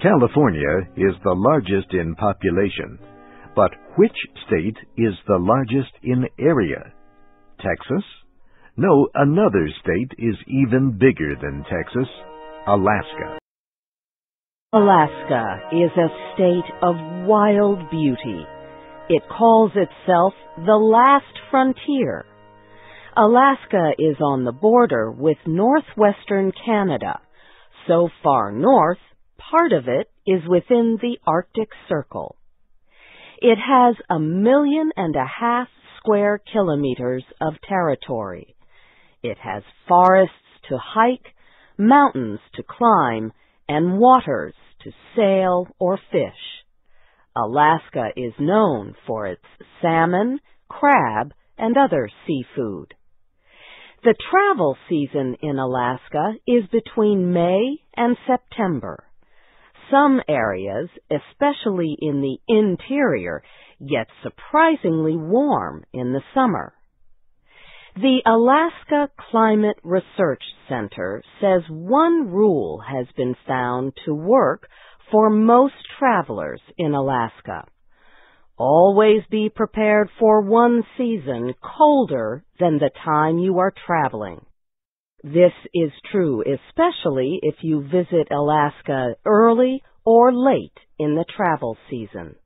California is the largest in population, but which state is the largest in area? Texas? No, another state is even bigger than Texas, Alaska. Alaska is a state of wild beauty. It calls itself the last frontier. Alaska is on the border with northwestern Canada. So far north, part of it is within the Arctic Circle. It has 1.5 million square kilometers of territory. It has forests to hike, mountains to climb, and waters to sail or fish. Alaska is known for its salmon, crab, and other seafood. The travel season in Alaska is between May and September. Some areas, especially in the interior, get surprisingly warm in the summer. The Alaska Climate Research Center says one rule has been found to work for most travelers in Alaska. Always be prepared for one season colder than the time you are traveling. This is true especially if you visit Alaska early or late in the travel season.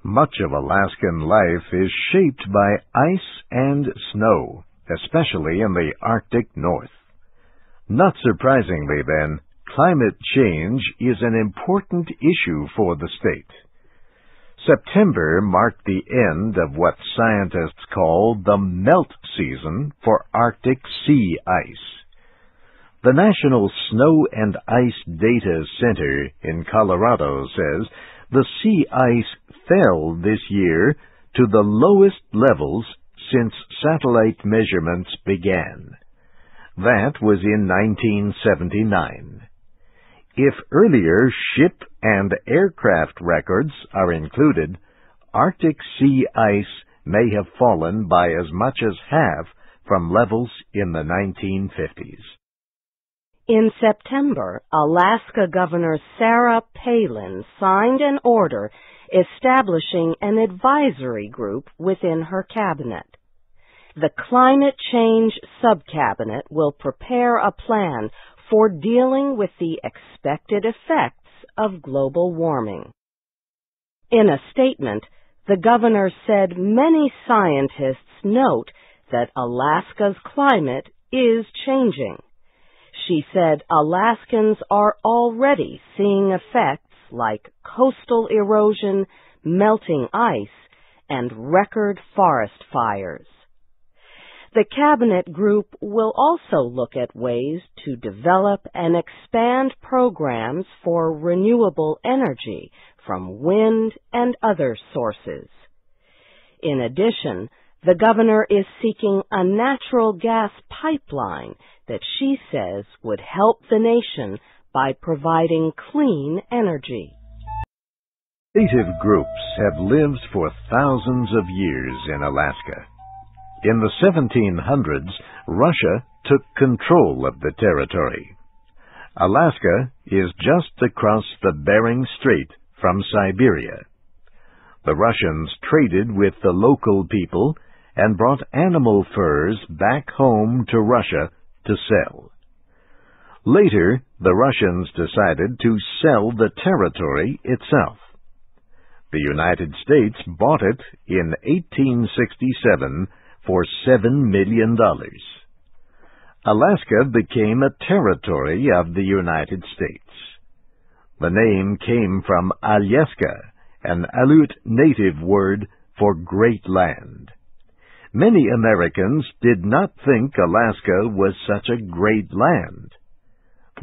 Much of Alaskan life is shaped by ice and snow, especially in the Arctic North. Not surprisingly, then, climate change is an important issue for the state. September marked the end of what scientists call the melt season for Arctic sea ice. The National Snow and Ice Data Center in Colorado says the sea ice fell this year to the lowest levels since satellite measurements began. That was in 1979. If earlier ship and aircraft records are included, Arctic sea ice may have fallen by as much as half from levels in the 1950s. In September, Alaska Governor Sarah Palin signed an order establishing an advisory group within her cabinet. The Climate Change Subcabinet will prepare a plan for dealing with the expected effects of global warming. In a statement, the governor said many scientists note that Alaska's climate is changing. She said Alaskans are already seeing effects like coastal erosion, melting ice, and record forest fires. The cabinet group will also look at ways to develop and expand programs for renewable energy from wind and other sources. In addition, the governor is seeking a natural gas pipeline that she says would help the nation by providing clean energy. Native groups have lived for thousands of years in Alaska. In the 1700s, Russia took control of the territory. Alaska is just across the Bering Strait from Siberia. The Russians traded with the local people and brought animal furs back home to Russia to sell. Later, the Russians decided to sell the territory itself. The United States bought it in 1867 for $7 million. Alaska became a territory of the United States. The name came from Alyeska, an Aleut native word for great land. Many Americans did not think Alaska was such a great land.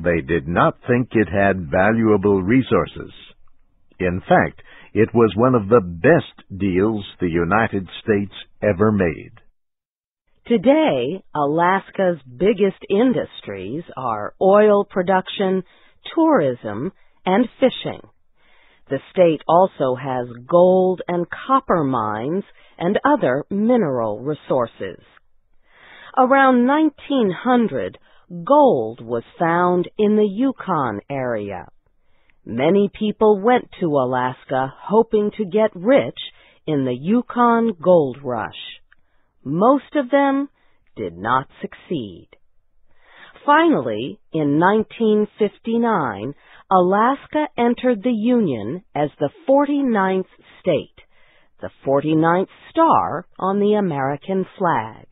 They did not think it had valuable resources. In fact, it was one of the best deals the United States ever made. Today, Alaska's biggest industries are oil production, tourism, and fishing. The state also has gold and copper mines and other mineral resources. Around 1900, gold was found in the Yukon area. Many people went to Alaska hoping to get rich in the Yukon Gold Rush. Most of them did not succeed. Finally, in 1959, Alaska entered the Union as the 49th state, the 49th star on the American flag.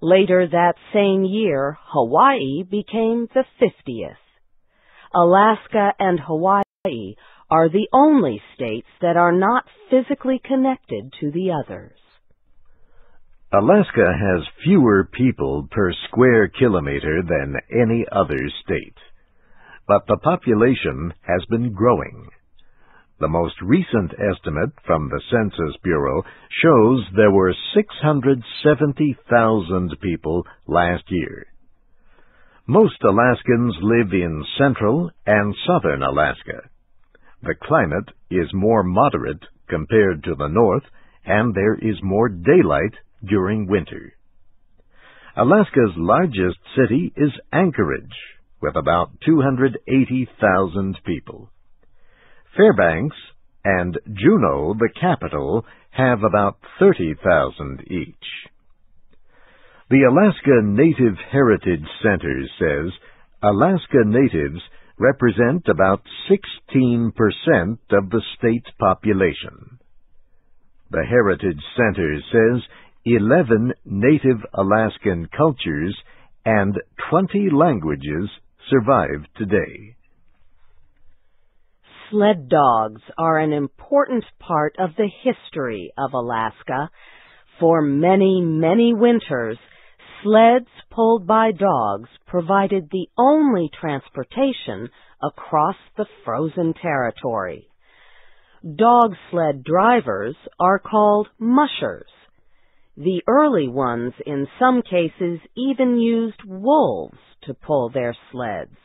Later that same year, Hawaii became the 50th. Alaska and Hawaii are the only states that are not physically connected to the others. Alaska has fewer people per square kilometer than any other state, but the population has been growing. The most recent estimate from the Census Bureau shows there were 670,000 people last year. Most Alaskans live in central and southern Alaska. The climate is more moderate compared to the north, and there is more daylight during winter. Alaska's largest city is Anchorage, with about 280,000 people. Fairbanks and Juneau, the capital, have about 30,000 each. The Alaska Native Heritage Center says Alaska natives represent about 16% of the state's population. The Heritage Center says 11 Native Alaskan cultures and 20 languages survive today. Sled dogs are an important part of the history of Alaska. For many, many winters, sleds pulled by dogs provided the only transportation across the frozen territory. Dog sled drivers are called mushers. The early ones in some cases even used wolves to pull their sleds.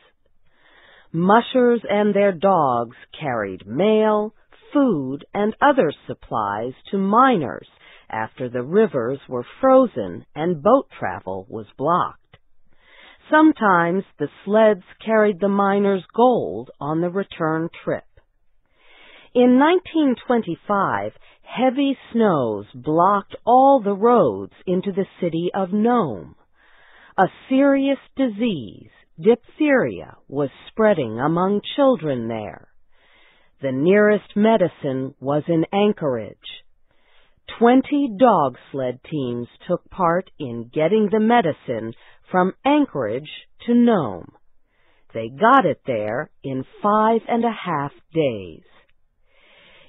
Mushers and their dogs carried mail, food, and other supplies to miners after the rivers were frozen and boat travel was blocked. Sometimes the sleds carried the miners' gold on the return trip. In 1925, heavy snows blocked all the roads into the city of Nome. A serious disease, diphtheria, was spreading among children there. The nearest medicine was in Anchorage. 20 dog sled teams took part in getting the medicine from Anchorage to Nome. They got it there in 5.5 days.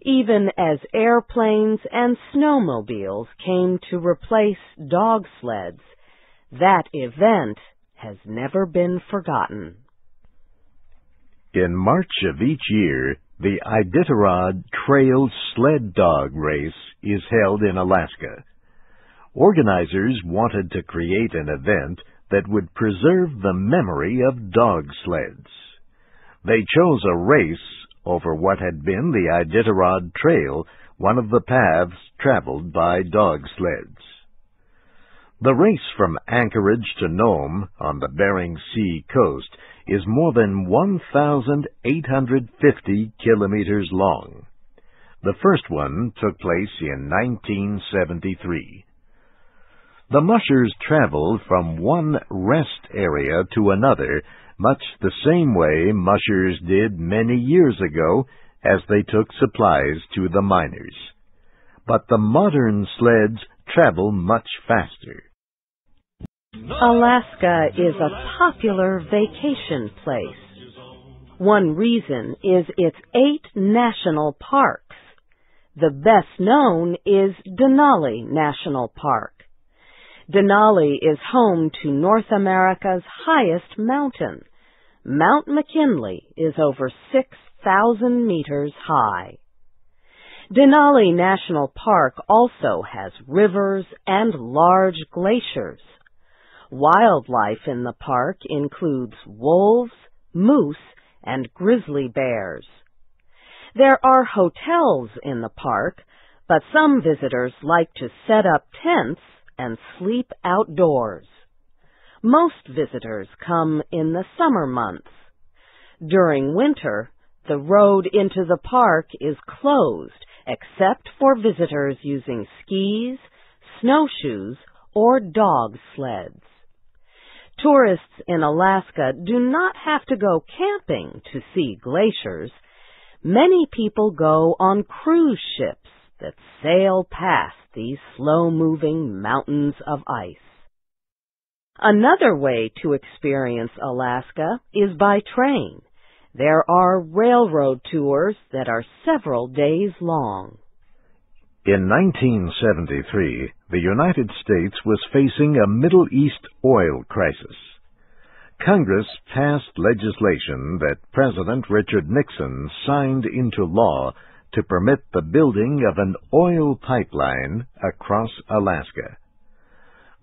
Even as airplanes and snowmobiles came to replace dog sleds, that event has never been forgotten. In March of each year, the Iditarod Trail Sled Dog Race is held in Alaska. Organizers wanted to create an event that would preserve the memory of dog sleds. They chose a race over what had been the Iditarod Trail, one of the paths traveled by dog sleds. The race from Anchorage to Nome on the Bering Sea coast is more than 1,850 kilometers long. The first one took place in 1973. The mushers traveled from one rest area to another much the same way mushers did many years ago as they took supplies to the miners. But the modern sleds travel much faster. Alaska is a popular vacation place. One reason is its 8 national parks. The best known is Denali National Park. Denali is home to North America's highest mountain. Mount McKinley is over 6,000 meters high. Denali National Park also has rivers and large glaciers. Wildlife in the park includes wolves, moose, and grizzly bears. There are hotels in the park, but some visitors like to set up tents and sleep outdoors. Most visitors come in the summer months. During winter, The road into the park is closed except for visitors using skis, snowshoes, or dog sleds. Tourists in Alaska do not have to go camping to see glaciers. Many people go on cruise ships that sail past these slow-moving mountains of ice. Another way to experience Alaska is by train. There are railroad tours that are several days long. In 1973, the United States was facing a Middle East oil crisis. Congress passed legislation that President Richard Nixon signed into law to permit the building of an oil pipeline across Alaska.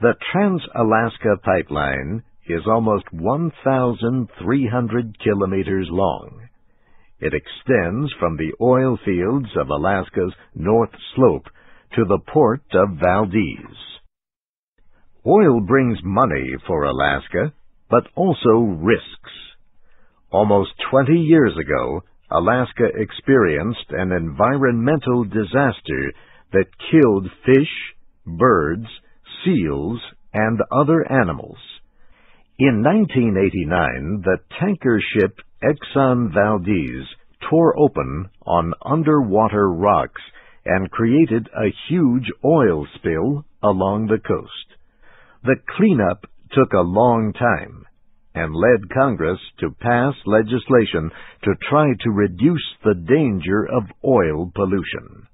The Trans-Alaska Pipeline is almost 1,300 kilometers long. It extends from the oil fields of Alaska's North Slope to the port of Valdez. Oil brings money for Alaska, but also risks. Almost 20 years ago, Alaska experienced an environmental disaster that killed fish, birds, seals, and other animals. In 1989, the tanker ship Exxon Valdez tore open on underwater rocks and created a huge oil spill along the coast. The cleanup took a long time and led Congress to pass legislation to try to reduce the danger of oil pollution.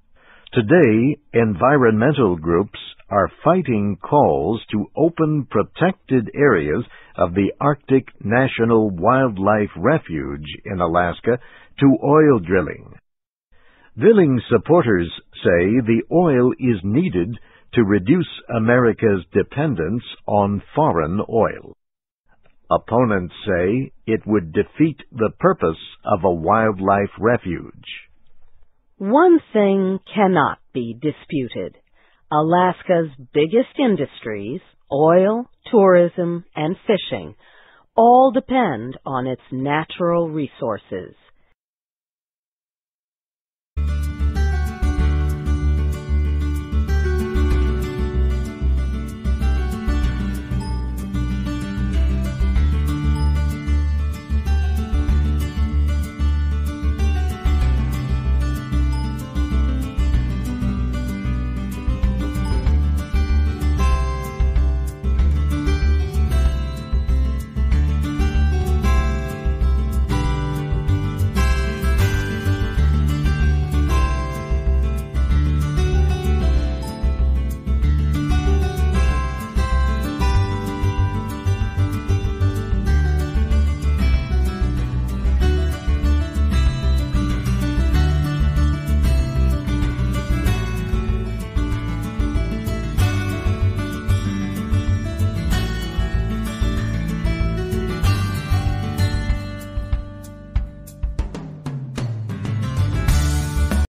Today, environmental groups are fighting calls to open protected areas of the Arctic National Wildlife Refuge in Alaska to oil drilling. Drilling supporters say the oil is needed to reduce America's dependence on foreign oil. Opponents say it would defeat the purpose of a wildlife refuge. One thing cannot be disputed. Alaska's biggest industries, oil, tourism, and fishing, all depend on its natural resources.